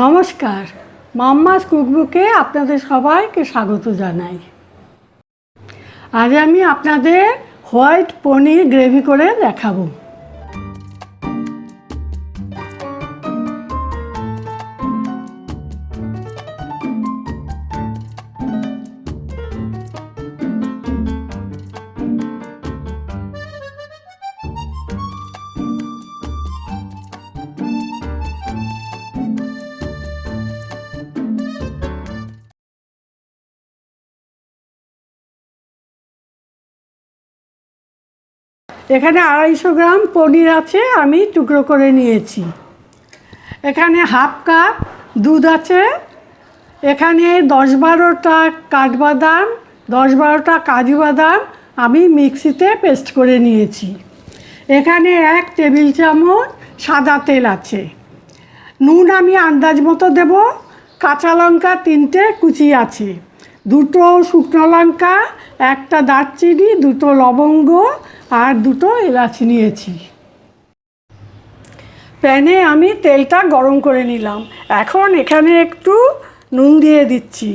নমস্কার, মাম্মাস কুকবুকে আপনাদের সবাইকে স্বাগত জানাই। আজ আমি আপনাদের হোয়াইট পনির গ্রেভি করে দেখাবো। এখানে 250 গ্রাম পনির আছে, আমি টুকরো করে নিয়েছি। এখানে হাফ কাপ দুধ আছে। এখানে 10-12টা কাঠবাদাম, 10-12টা কাজু বাদাম আমি মিক্সিতে পেস্ট করে নিয়েছি। এখানে 1 টেবিল চামচ সাদা তেল আছে। নুন আমি আন্দাজ মতো দেব। কাঁচা লঙ্কা 3টে কুচি আছে, 2টো শুকনো লঙ্কা, 1টা দারচিনি, 2টো লবঙ্গ আর 2টো এলাচ নিয়েছি। প্যানে আমি তেলটা গরম করে নিলাম। এখন এখানে একটু নুন দিয়ে দিচ্ছি।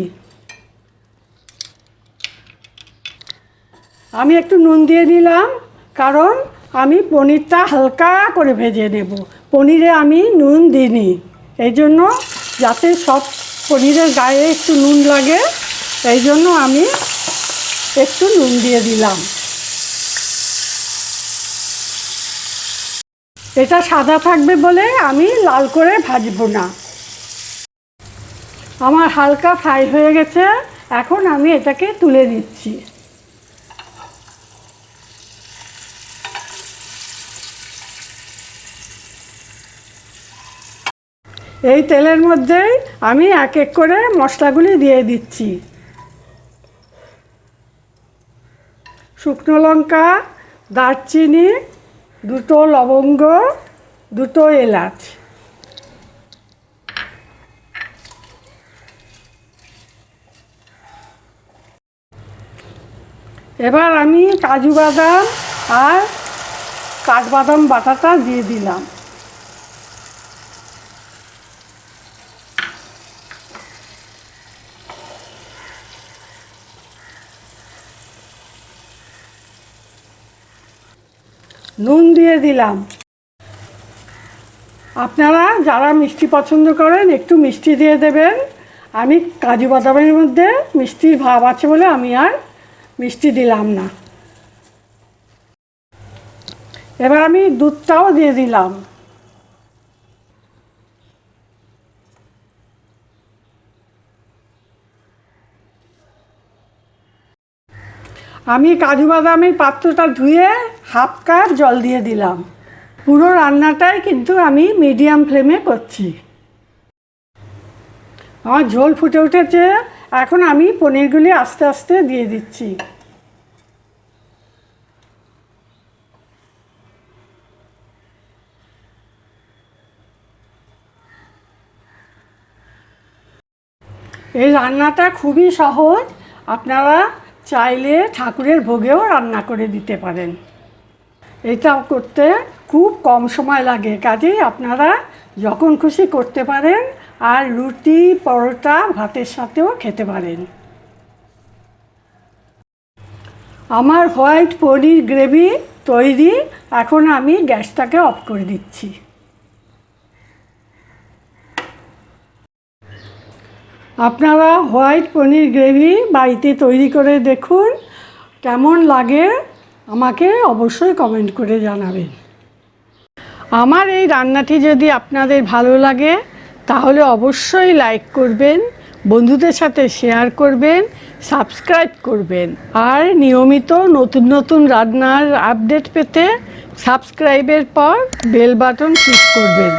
আমি একটু নুন দিয়ে দিলাম কারণ আমি পনিরটা হালকা করে ভেজে নেব। পনিরে আমি নুন দিইনি, এই জন্য যাতে সব পনিরের গায়ে একটু নুন লাগে, এই জন্য আমি একটু নুন দিয়ে দিলাম। এটা সাদা থাকবে বলে আমি লাল করে ভাজবো না। আমার হালকা ফ্রাই হয়ে গেছে, এখন আমি এটাকে তুলে নিচ্ছি। এই তেলের মধ্যেই আমি এক এক করে মশলাগুলি দিয়ে দিচ্ছি। শুকনো লঙ্কা, দারচিনি, 2টো লবঙ্গ, 2টো এলাচ। এবার আমি কাজু বাদাম আর কাঠবাদাম বাটাটা দিয়ে দিলাম। নুন দিয়ে দিলাম। আপনারা যারা মিষ্টি পছন্দ করেন একটু মিষ্টি দিয়ে দেবেন। আমি কাজু বাদামের মধ্যে মিষ্টির ভাব আছে বলে আমি আর মিষ্টি দিলাম না। এবার আমি দুধটাও দিয়ে দিলাম। আমি কাজু বাদামের পাত্রটা ধুয়ে হাফ কাপ জল দিয়ে দিলাম। পুরো রান্নাটাই কিন্তু আমি মিডিয়াম ফ্লেমে করছি। আমার ঝোল ফুটে উঠেছে, এখন আমি পনিরগুলি আস্তে আস্তে দিয়ে দিচ্ছি। এই রান্নাটা খুবই সহজ, আপনারা চাইলে ঠাকুরের ভোগেও রান্না করে দিতে পারেন। এটা করতে খুব কম সময় লাগে, কাজেই আপনারা যখন খুশি করতে পারেন, আর রুটি, পরোটা, ভাতের সাথেও খেতে পারেন। আমার হোয়াইট পনির গ্রেভি তৈরি। এখন আমি গ্যাসটাকে অফ করে দিচ্ছি। আপনারা হোয়াইট পনির গ্রেভি বাড়িতে তৈরি করে দেখুন, কেমন লাগে আমাকে অবশ্যই কমেন্ট করে জানাবেন। আমার এই রান্নাটি যদি আপনাদের ভালো লাগে তাহলে অবশ্যই লাইক করবেন, বন্ধুদের সাথে শেয়ার করবেন, সাবস্ক্রাইব করবেন, আর নিয়মিত নতুন নতুন রান্নার আপডেট পেতে সাবস্ক্রাইবের পর বেল বাটন ক্লিক করবেন।